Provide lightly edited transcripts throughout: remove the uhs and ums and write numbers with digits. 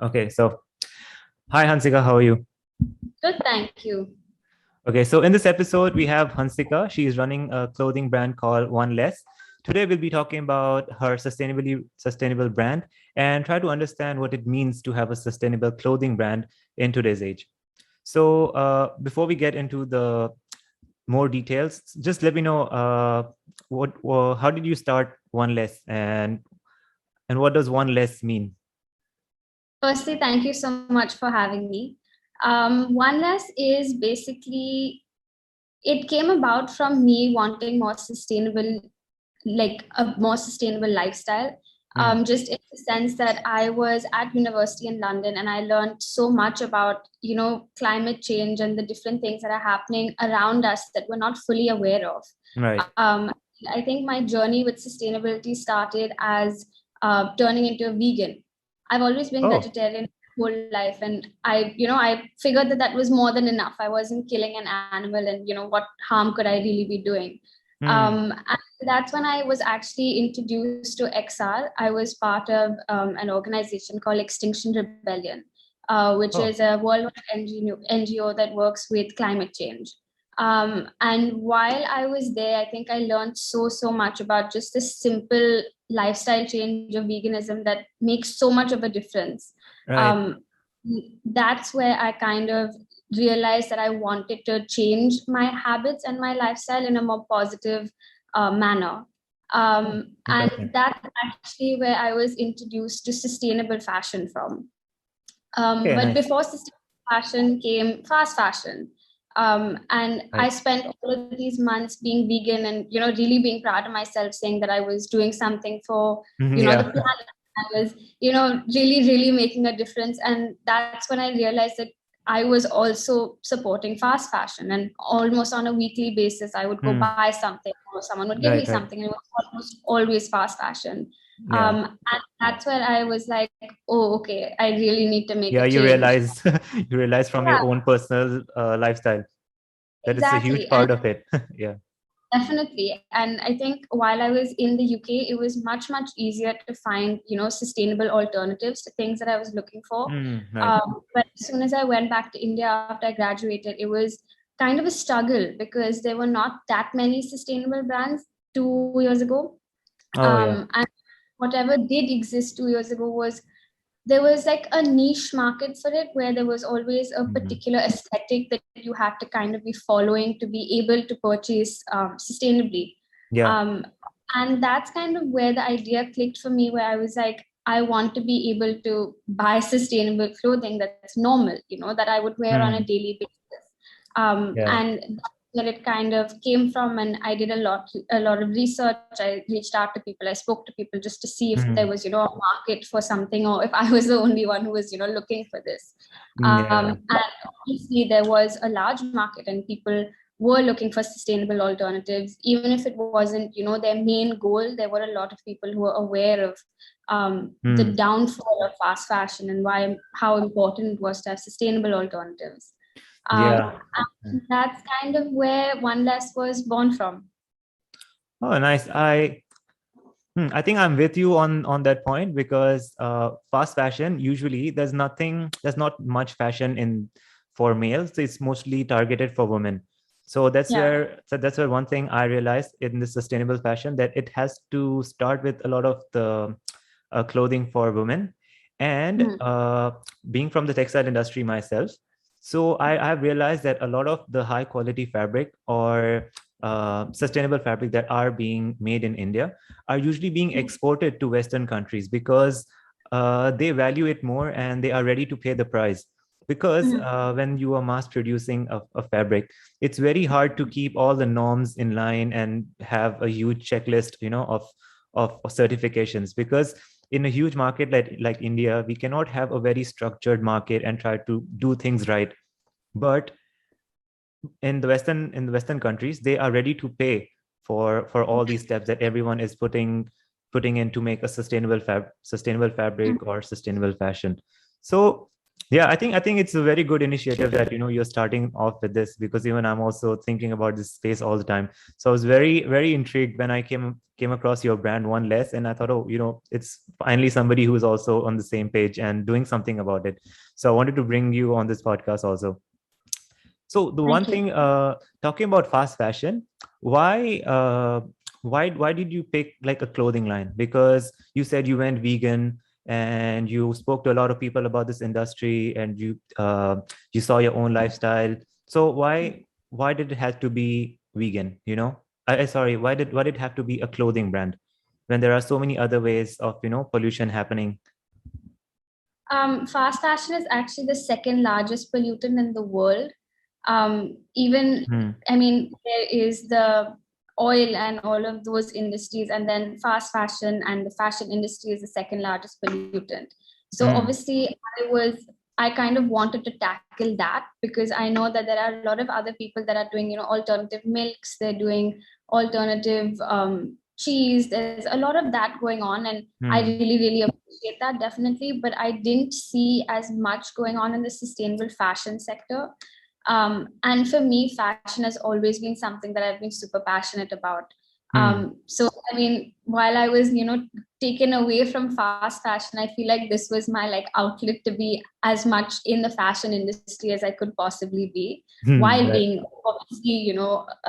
Okay, so hi Hansika, how are you? Good, thank you. Okay, so in this episode, we have Hansika. She is running a clothing brand called One Less. Today, we'll be talking about her sustainable brand and try to understand what it means to have a sustainable clothing brand in today's age. So, before we get into the more details, just let me know how did you start One Less and what does One Less mean? Firstly, thank you so much for having me. One Less is basically, it came about from me wanting more sustainable, like a more sustainable lifestyle. Hmm. Just in the sense that I was at university in London and I learned so much about, climate change and the different things that are happening around us that we're not fully aware of. Right. Um, I think my journey with sustainability started as turning into a vegan. I've always been Oh. vegetarian my whole life, and I figured that that was more than enough. I wasn't killing an animal, and what harm could I really be doing? Hmm. And that's when I was actually introduced to XR. I was part of an organization called Extinction Rebellion, which Oh. is a worldwide NGO that works with climate change. And while I was there, I think I learned so much about just this simple lifestyle change of veganism that makes so much of a difference. Right. Um, that's where I kind of realized that I wanted to change my habits and my lifestyle in a more positive manner. Oh, And interesting. that's actually where I was introduced to sustainable fashion from. Okay, But nice. before sustainable fashion came fast fashion. And I Right. spent all of these months being vegan and, really being proud of myself, saying that I was doing something for, Mhm. the Yeah. planet. I was, really making a difference. And that's when I realized that I was also supporting fast fashion. And almost on a weekly basis, I would go Hmm. buy something or someone would give me Right, right. something. And it was almost always fast fashion. Yeah. And that's where I was like, oh, okay, I really need to make Yeah, a you change. realize you realize from your Yeah, own personal lifestyle that it's a huge exactly. And part of it. Yeah. definitely. And I think while I was in the UK, it was much easier to find, sustainable alternatives to things that I was looking for. Right. But as soon as I went back to India after I graduated, it was kind of a struggle because there were not that many sustainable brands 2 years ago. Oh, yeah. And whatever did exist 2 years ago was there was like a niche market for it where there was always a Mhm. particular aesthetic that you had to kind of be following to be able to purchase sustainably. Yeah. Um, and that's kind of where the idea clicked for me, where I was like, I want to be able to buy sustainable clothing that's normal, that I would wear on a Hmm. daily basis. Yeah. And that's where it kind of came from. And I did a lot of research. I reached out to people. I spoke to people just to see if there Hmm. was, a market for something or if I was the only one who was, looking for this. Yeah. And obviously there was a large market and people were looking for sustainable alternatives. Even if it wasn't, their main goal, there were a lot of people who were aware of the Hmm. downfall of fast fashion and how important it was to have sustainable alternatives. Yeah. And that's kind of where One Less was born from. Oh, nice. I think I'm with you on that point because fast fashion usually there's not much fashion in for males. It's mostly targeted for women. Yeah. So that's where one thing I realized in the sustainable fashion that it has to start with a lot of the clothing for women, and Mhm. being from the textile industry myself, so I've realized that a lot of the high quality fabric or sustainable fabric that are being made in India are usually being exported to Western countries because they value it more and they are ready to pay the price. Because Mhm. when you are mass producing a fabric, it's very hard to keep all the norms in line and have a huge checklist, of certifications. Because in a huge market like India, we cannot have a very structured market and try to do things right. But in the Western countries, they are ready to pay for all these steps that everyone is putting in to make a sustainable fabric or sustainable fashion. So Yeah, I think it's a very good initiative that you're starting off with this, because even I'm also thinking about this space all the time. So I was very intrigued when I came across your brand One Less, and I thought, oh, it's finally somebody who is also on the same page and doing something about it. So I wanted to bring you on this podcast also. So the one Thank you. thing, talking about fast fashion, why why did you pick like a clothing line? Because you said you went vegan and you spoke to a lot of people about this industry, and you saw your own lifestyle. So why did it have to be vegan? Sorry, why did it have to be a clothing brand when there are so many other ways of pollution happening? Fast fashion is actually the second largest pollutant in the world. Even, Hmm. I mean, there is the oil and all of those industries, and then fast fashion and the fashion industry is the second largest pollutant. So Hmm. obviously, I kind of wanted to tackle that because I know that there are a lot of other people that are doing, alternative milks, they're doing alternative cheese. There's a lot of that going on, and I Hmm. really appreciate that, definitely. But I didn't see as much going on in the sustainable fashion sector. And for me, fashion has always been something that I've been super passionate about. Hmm. So, I mean, while I was, taken away from fast fashion, I feel like this was my like outlet to be as much in the fashion industry as I could possibly be, Hmm. while Right. being obviously,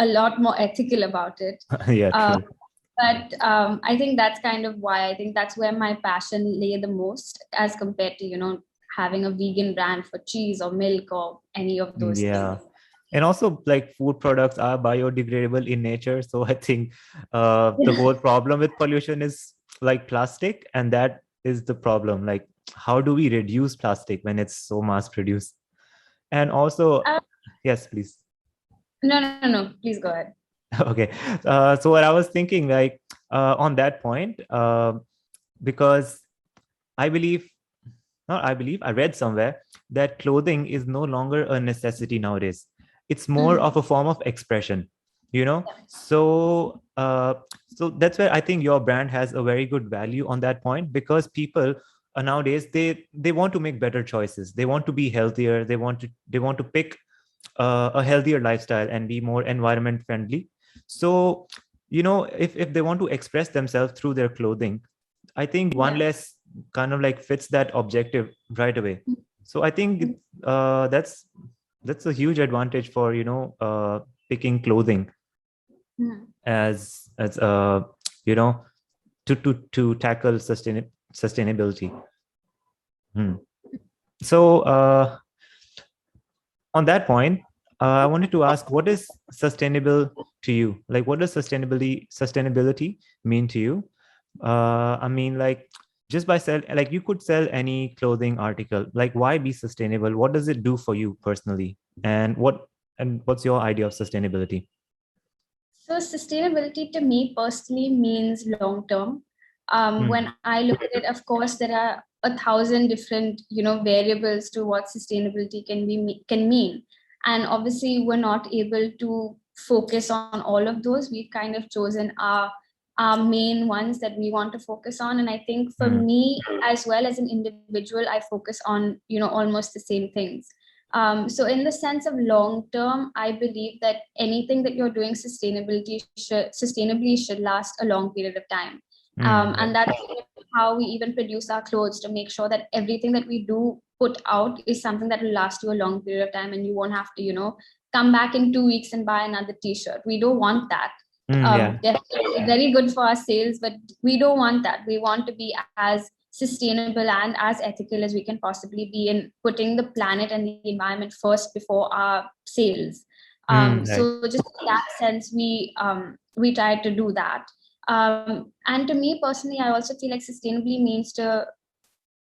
a lot more ethical about it. Yeah, Um, true. but I think that's kind of why I think that's where my passion lay the most, as compared to having a vegan brand for cheese or milk or any of those things. Yeah. And also, like, food products are biodegradable in nature. So I think the whole problem with pollution is like plastic, and that is the problem. Like, how do we reduce plastic when it's so mass produced? And also, uh, yes, please. no, please go ahead. Okay. So what I was thinking, like, on that point, because I believe, not I believe, I read somewhere that clothing is no longer a necessity nowadays. It's more Mm, of a form of expression, you know? So that's where I think your brand has a very good value on that point, because people nowadays, they want to make better choices. They want to be healthier. They want to pick a healthier lifestyle and be more environment friendly. So, if they want to express themselves through their clothing, I think One yeah. Less kind of like fits that objective right away. So I think that's a huge advantage for picking clothing Mm. as you know to tackle sustainability. Hmm. So on that point, I wanted to ask, what is sustainable to you? Like, what does sustainability mean to you? I mean, like, just by sell, like, you could sell any clothing article. Like, why be sustainable? What does it do for you personally? And what's your idea of sustainability? So sustainability to me personally means long term. Hmm. When I look at it, of course, there are a thousand different variables to what sustainability can mean, and obviously we're not able to focus on all of those. We've kind of chosen our main ones that we want to focus on, and I think for Hmm. me as well as an individual, I focus on almost the same things. So in the sense of long term, I believe that anything that you're doing sustainably should last a long period of time. Hmm. Right. And that's how we even produce our clothes, to make sure that everything that we do put out is something that will last you a long period of time, and you won't have to, come back in 2 weeks and buy another t-shirt. We don't want that. Hmm. Yeah. Definitely very good for our sales, but we don't want that. We want to be as sustainable and as ethical as we can possibly be in putting the planet and the environment first before our sales. Hmm. Right. So just in that sense, we try to do that. And to me personally, I also feel like sustainably means to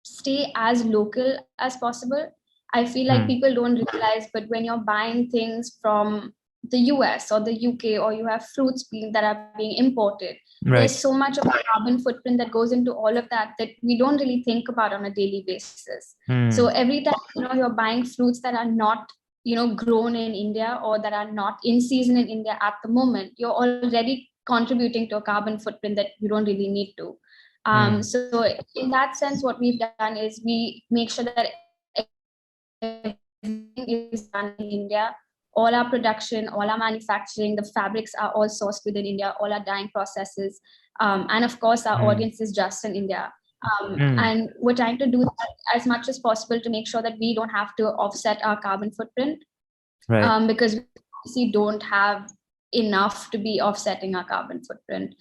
stay as local as possible. I feel like Hmm. people don't realize, but when you're buying things from the US or the UK, or you have fruits that are being imported, there's Right. so much of a carbon footprint that goes into all of that we don't really think about on a daily basis. So Hmm. every time you're buying fruits that are not grown in India, or that are not in season in India at the moment, you're already contributing to a carbon footprint that you don't really need to. Hmm. So in that sense, what we've done is we make sure that everything that we do everything is done in India. All our production, all our manufacturing, the fabrics are all sourced within India, all our dyeing processes. And of course, our audience is just in India. And we're trying to do that as much as possible to make sure that we don't have to offset our carbon footprint, Right. because we obviously don't have enough to be offsetting our carbon footprint.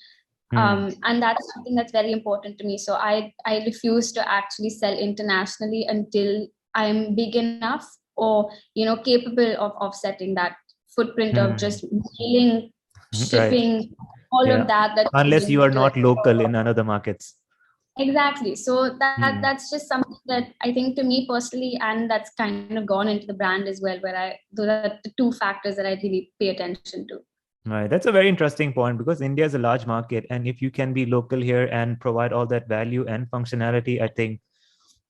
And that's something that's very important to me. So I refuse to actually sell internationally until I'm big enough or capable of offsetting that footprint of just mailing, Right. shipping, all Yeah. of that goes Unless you are into it. not local in another markets. Exactly. So that's just something that I think, to me personally, and that's kind of gone into the brand as well, where those are the two factors that I really pay attention to. Right. That's a very interesting point because India is a large market. And if you can be local here and provide all that value and functionality, I think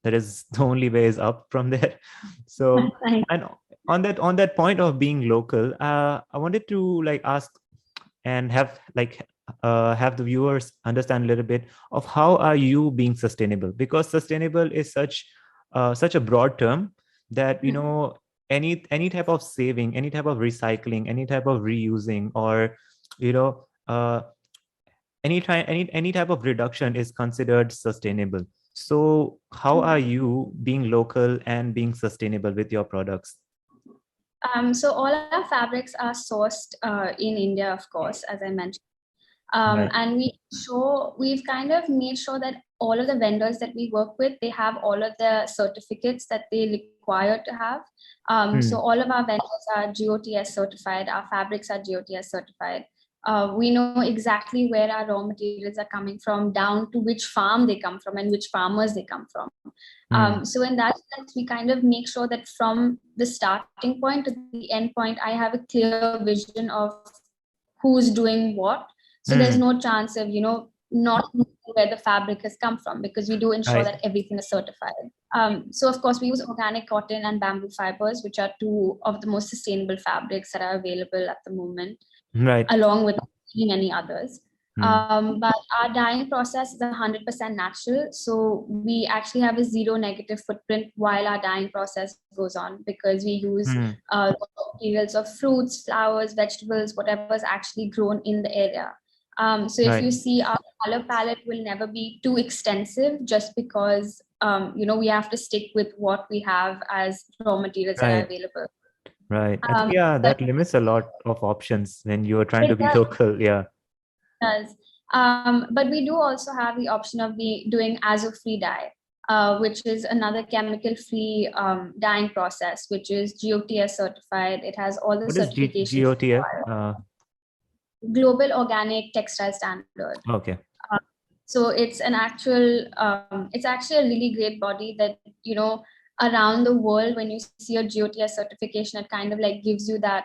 that is the only way is up from there. So, and on that point of being local, I wanted to like ask and have the viewers understand a little bit of how are you being sustainable, because sustainable is such a broad term that any type of saving, any type of recycling, any type of reusing, or you know uh, any type of reduction is considered sustainable. So how are you being local and being sustainable with your products? So all our fabrics are sourced in India, of course, as I mentioned. Right. And we've kind of made sure that all of the vendors that we work with, they have all of the certificates that they require to have. So all of our vendors are GOTS certified. Our fabrics are GOTS certified. We know exactly where our raw materials are coming from, down to which farm they come from and which farmers they come from. So in that sense, we kind of make sure that from the starting point to the end point, I have a clear vision of who's doing what. So there's no chance of, not knowing where the fabric has come from, because we do ensure Right. that everything is certified. So of course we use organic cotton and bamboo fibers, which are two of the most sustainable fabrics that are available at the moment, Right. along with many others. But our dyeing process is 100% natural. So we actually have a zero negative footprint while our dyeing process goes on, because we use materials of fruits, flowers, vegetables, whatever is actually grown in the area. So if you Right. see, our color palette will never be too extensive, just because we have to stick with what we have as raw materials that are Right. available. Right. I think, yeah, But that limits a lot of options when you are trying to it be local. Yeah. does. But we do also have the option of doing azo-free dye, which is another chemical-free dyeing process, which is GOTS certified. It has all the What is certifications GOTF? required. Global Organic Textile Standard. Okay. So it's actually a really great body that, around the world, when you see a GOTS certification, it kind of like gives you that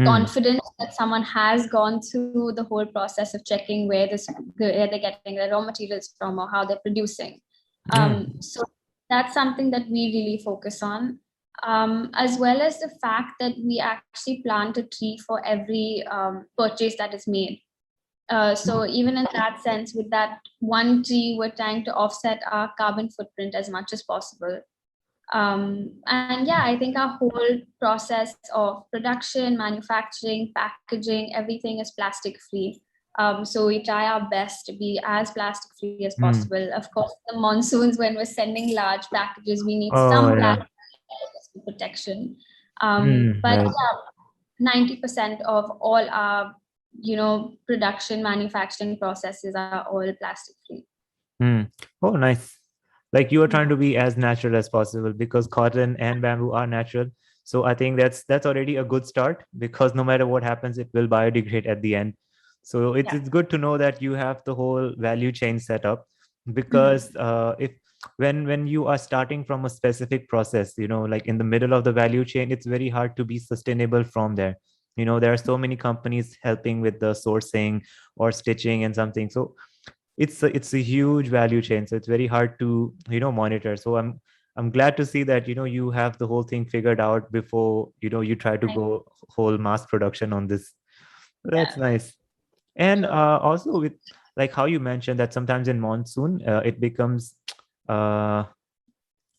confidence that someone has gone through the whole process of checking where they're getting their raw materials from or how they're producing. So that's something that we really focus on, as well as the fact that we actually plant a tree for every purchase that is made. So even in that sense, with that one tree, we're trying to offset our carbon footprint as much as possible. And yeah, I think our whole process of production, manufacturing, packaging, everything is plastic free. So we try our best to be as plastic free as possible. Of course, the monsoons, when we're sending large packages, we need Oh, some yeah. plastic protection. But Right. yeah, 90% of all our, production, manufacturing processes are all plastic free. Oh, nice. Like you are trying to be as natural as possible because cotton and bamboo are natural. So I think that's already a good start because no matter what happens, it will biodegrade at the end. So it's good to know that you have the whole value chain set up because if when you are starting from a specific process, like in the middle of the value chain, it's very hard to be sustainable from there. There are so many companies helping with the sourcing or stitching and something. So it's a huge value chain, so it's very hard to monitor. So I'm glad to see that you have the whole thing figured out before you try to go whole mass production on this. That's nice. And also with like how you mentioned that sometimes in monsoon it becomes uh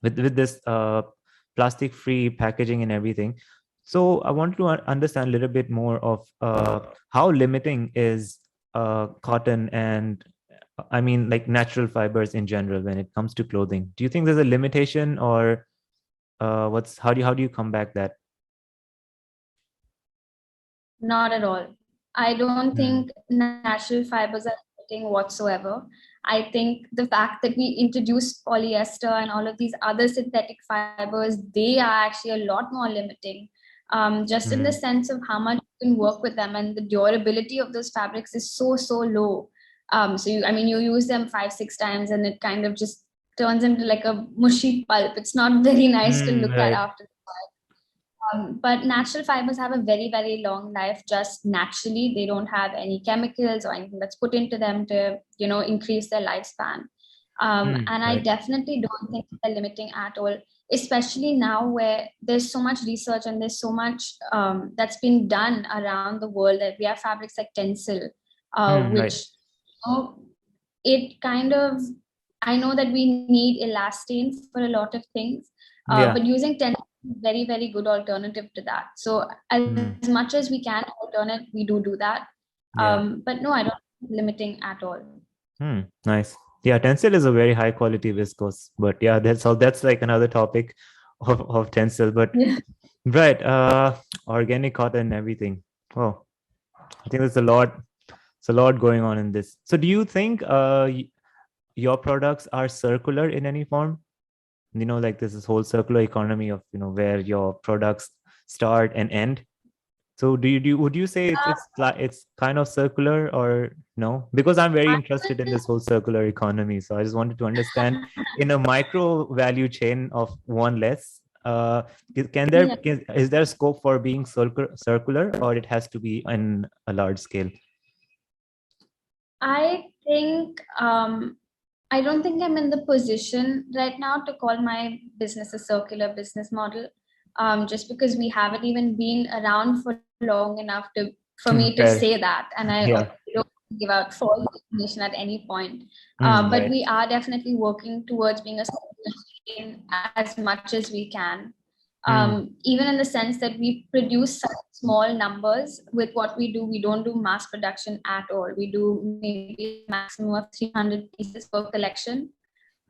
with this plastic free packaging and everything. So I wanted to understand a little bit more of how limiting is cotton and I mean like natural fibers in general when it comes to clothing. Do you think there's a limitation, or what's how do you combat that? Not at all. I don't Mm, think natural fibers are limiting whatsoever. I think the fact that we introduced polyester and all of these other synthetic fibers, they are actually a lot more limiting. Just in the mm, sense of how much you can work with them, and the durability of those fabrics is so low. So I mean, you use them 5 6 times, and it kind of just turns into like a mushy pulp. It's not very nice to look at right. after. But natural fibers have a very long life just naturally. They don't have any chemicals or anything that's put into them to, increase their lifespan. And I Right. definitely don't think they're limiting at all, especially now where there's so much research and there's so much that's been done around the world, that we have fabrics like Tencel, Right. which, it kind of, I know that we need elastane for a lot of things, Yeah. but using Tencel is very good alternative to that. So as Mm, much as we can alternate, we do that. yeah. But no, I don't think it's limiting at all. Nice. Yeah, Tencel is a very high quality viscose, but yeah, that's like another topic of Tencel. But Yeah. right, organic cotton and everything. Oh, I think there's a lot. It's a lot going on in this. So, do you think your products are circular in any form? Like there's this whole circular economy of where your products start and end. So would you say it's kind of circular or no? Because I'm very I interested in would this whole circular economy. So I just wanted to understand in a micro value chain of one less, yeah. is there scope for being circular, or it has to be on a large scale? I think I don't think I'm in the position right now to call my business a circular business model, just because we haven't even been around for long enough to for me to say Fair. that, and I also Yeah. don't give out false information at any point. But Right. we are definitely working towards being a circular chain as much as we can, even in the sense that we produce such small numbers with what we do. We don't do mass production at all. We do maybe a maximum of 300 pieces per collection.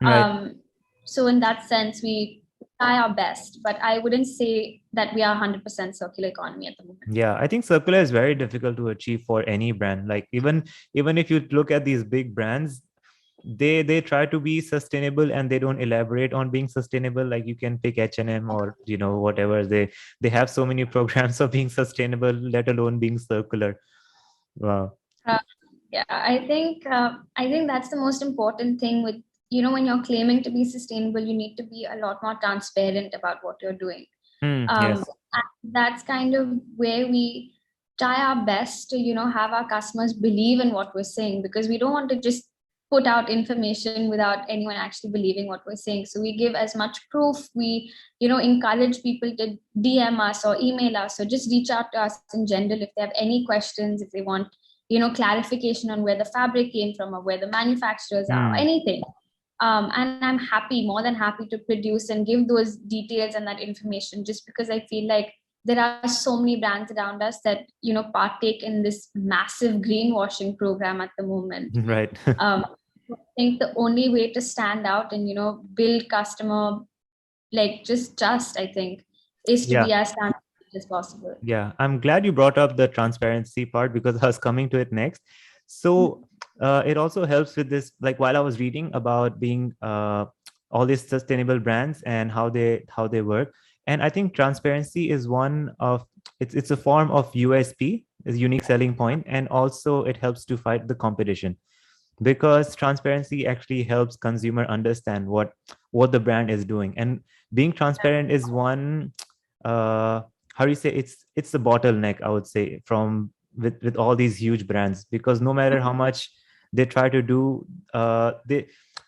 Right. Um, so in that sense, we try our best, but I wouldn't say that we are 100% circular economy at the moment. Yeah, I think circular is very difficult to achieve for any brand. Like even if you look at these big brands, they try to be sustainable and they don't elaborate on being sustainable. Like you can pick H&M or whatever. They have so many programs of being sustainable, let alone being circular. Wow. Uh, yeah, I think that's the most important thing with, when you're claiming to be sustainable, you need to be a lot more transparent about what you're doing. Yes. And that's kind of where we try our best to, have our customers believe in what we're saying, because we don't want to just put out information without anyone actually believing what we're saying. So we give as much proof. We, encourage people to DM us or email us or just reach out to us in general if they have any questions, if they want, clarification on where the fabric came from or where the manufacturers are, or Hmm. anything. And I'm happy, more than happy to produce and give those details and that information, just because I feel like there are so many brands around us that, partake in this massive greenwashing program at the moment. Right. I think the only way to stand out and, build customer, like just I think, is to Yeah. be as transparent as possible. Yeah, I'm glad you brought up the transparency part because I was coming to it next. So it also helps with this. Like while I was reading about being all these sustainable brands and how they work, and I think transparency is one of it's a form of USP, is unique selling point, and also it helps to fight the competition because transparency actually helps consumer understand what the brand is doing, and being transparent is one how do you say, it's the bottleneck, I would say, from with all these huge brands, because no matter how much they try to do, they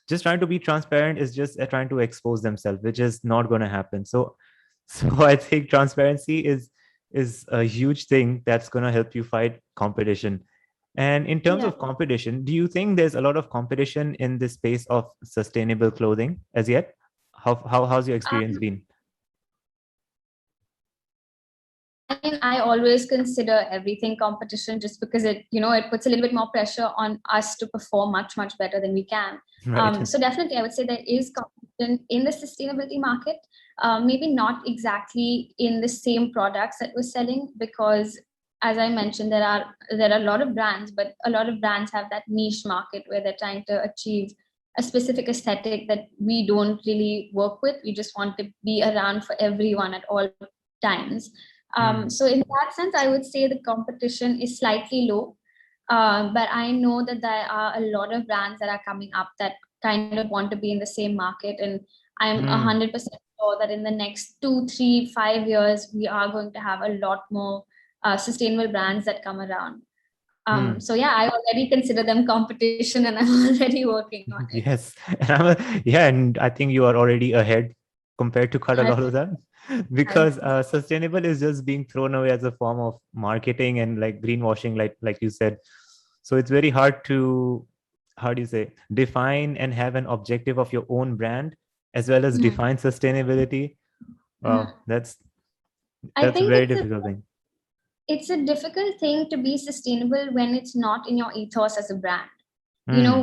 just trying to be transparent is just trying to expose themselves, which is not going to happen. So I think transparency is a huge thing that's going to help you fight competition. And in terms Yeah. of competition, do you think there's a lot of competition in this space of sustainable clothing as yet? How's your experience Um, been? I mean, I always consider everything competition just because it puts a little bit more pressure on us to perform much, much better than we can. Right. So definitely, I would say there is competition in the sustainability market. Maybe not exactly in the same products that we're selling, because as I mentioned, there are a lot of brands, but a lot of brands have that niche market where they're trying to achieve a specific aesthetic that we don't really work with. We just want to be around for everyone at all times. So in that sense, I would say the competition is slightly low. But I know that there are a lot of brands that are coming up that kind of want to be in the same market. And I'm 100% sure that in the next 2, 3, 5 years, we are going to have a lot more sustainable brands that come around. So yeah, I already consider them competition and I'm already working on it. Yes. Yeah, and I think you are already ahead compared to quite a I, lot of them, I because sustainable is just being thrown away as a form of marketing and like greenwashing, like you said. So it's very hard to, how do you say, define and have an objective of your own brand as well as Mhm. define sustainability. Mhm. Wow, that's I that's a think very difficult thing. it's a difficult thing to be sustainable when it's not in your ethos as a brand. Mm,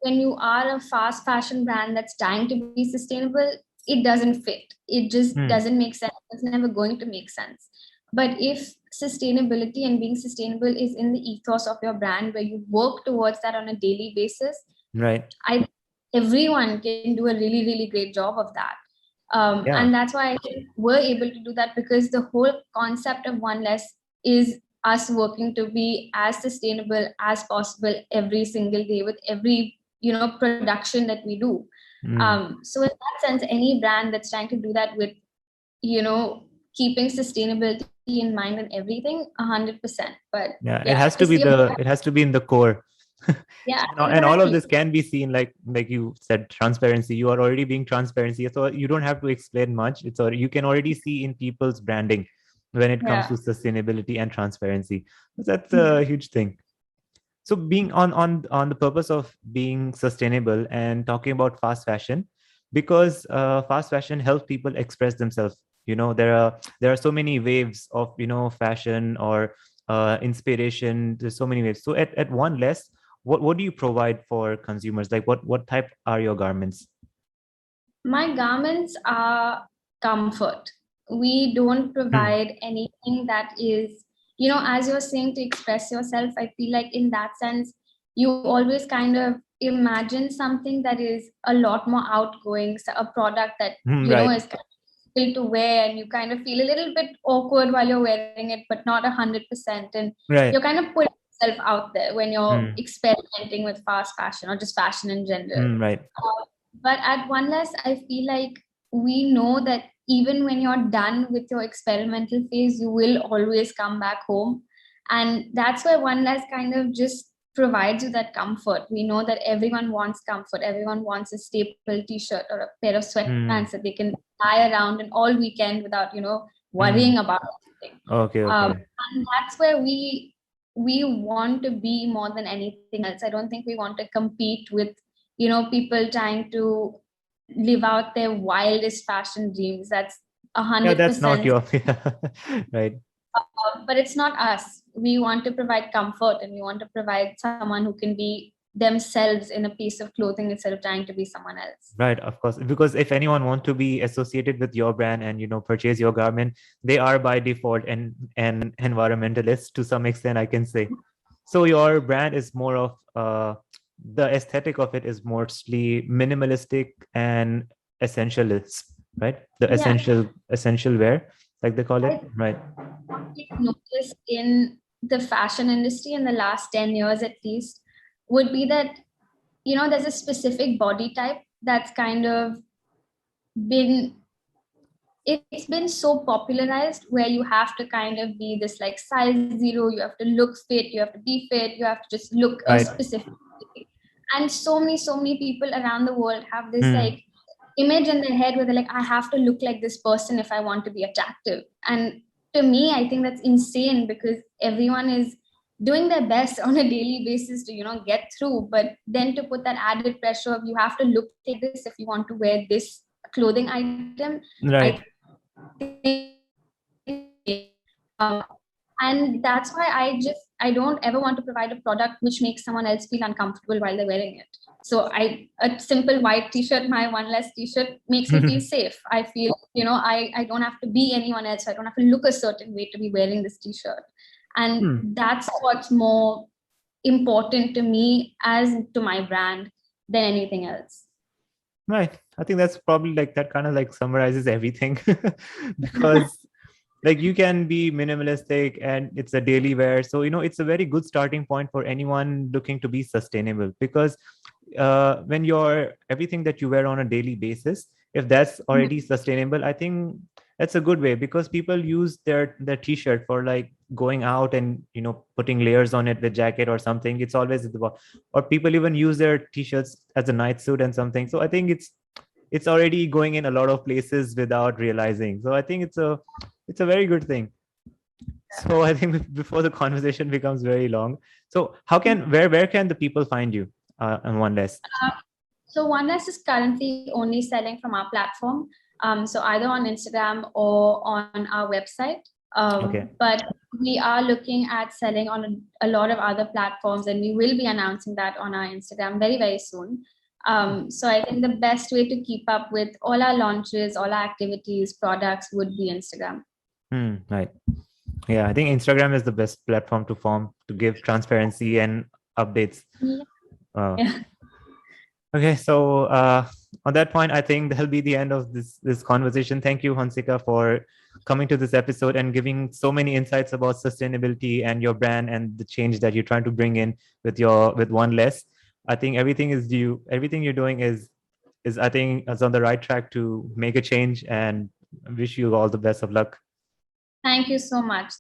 When you are a fast fashion brand that's trying to be sustainable, it doesn't fit. It just mm, doesn't make sense. It's never going to make sense. But if sustainability and being sustainable is in the ethos of your brand, where you work towards that on a daily basis, right. I everyone can do a really, really great job of that. Yeah. And that's why I think we're able to do that, because the whole concept of One Less is us working to be as sustainable as possible every single day with every production that we do. Mm. So in that sense, any brand that's trying to do that with you know keeping sustainability in mind and everything, 100%. But Yeah, yeah, to see a it has to be in the core. yeah, And all of exactly. this can be seen, like you said, transparency. You are already being transparency, so you don't have to explain much. It's already, you can already see in people's branding when it comes Yeah. to sustainability and transparency. That's a huge thing. So being on the purpose of being sustainable and talking about fast fashion, because fast fashion helps people express themselves. There are so many waves of fashion or inspiration. There's so many waves. So at one less, what do you provide for consumers? Like what type are your garments? My garments are comfort. We don't Hmm. provide anything that is, as you're saying, to express yourself. I feel like in that sense, you always kind of imagine something that is a lot more outgoing, so a product that, Hmm, right, is kind of feel to wear, and you kind of feel a little bit awkward while you're wearing it, but not 100%. And right. you're kind of putting yourself out there when you're Hmm, experimenting with fast fashion or just fashion in general. hmm, right, But at One Less, I feel like we know that even when you're done with your experimental phase, you will always come back home. And that's where One Less kind of just provides you that comfort. We know that everyone wants comfort. Everyone wants a staple t-shirt or a pair of hmm, sweatpants that they can tie around and all weekend without, hmm. worrying about anything. Okay, okay. And that's where we want to be more than anything else. I don't think we want to compete with people trying to live out their wildest fashion dreams. That's a Yeah, hundred that's not percent your right. But it's not us. We want to provide comfort, and we want to provide someone who can be themselves in a piece of clothing instead of trying to be someone else. Right, of course. Because if anyone want to be associated with your brand and purchase your garment, they are by default and environmentalists to some extent, I can say. So your brand is more of the aesthetic of it is mostly minimalistic and essentialist, right? The Yeah, essential wear, like they call it, I right? what we've noticed in the fashion industry in the last 10 years at least would be that there's a specific body type that's kind of been it's been so popularized, where you have to kind of be this like size zero, you have to look fit, you have to be fit, you have to just look a Right. specific way. And so many people around the world have this Hmm. like image in their head where they're like, I have to look like this person if I want to be attractive. And to me, I think that's insane, because everyone is doing their best on a daily basis to get through, but then to put that added pressure of you have to look like this if you want to wear this clothing item, I Right. think And that's why I don't ever want to provide a product which makes someone else feel uncomfortable while they're wearing it. So a simple white t-shirt, my One Less t-shirt, makes me feel safe. I feel, I don't have to be anyone else. I don't have to look a certain way to be wearing this t-shirt. And that's what's more important to me as to my brand than anything else. Right. I think that's probably like that kind of like summarizes everything because like you can be minimalistic and it's a daily wear. So, it's a very good starting point for anyone looking to be sustainable because when you're everything that you wear on a daily basis, if that's already sustainable, I think that's a good way because people use their t-shirt for like going out and putting layers on it with jacket or something. It's always at the or people even use their t-shirts as a night suit and something. So I think it's already going in a lot of places without realizing. So I think it's a very good thing. So I think before the conversation becomes very long, so where can the people find you on One Less? So One Less is currently only selling from our platform. So either on Instagram or on our website. Okay. But we are looking at selling on a lot of other platforms, and we will be announcing that on our Instagram very, very soon. So I think the best way to keep up with all our launches, all our activities, products would be Instagram. Right. Yeah, I think Instagram is the best platform to give transparency and updates. Yeah. Okay, so on that point, I think that'll be the end of this conversation. Thank you, Hansika, for coming to this episode and giving so many insights about sustainability and your brand and the change that you're trying to bring in with One Less. I think everything you're doing is I think is on the right track to make a change, and wish you all the best of luck. Thank you so much.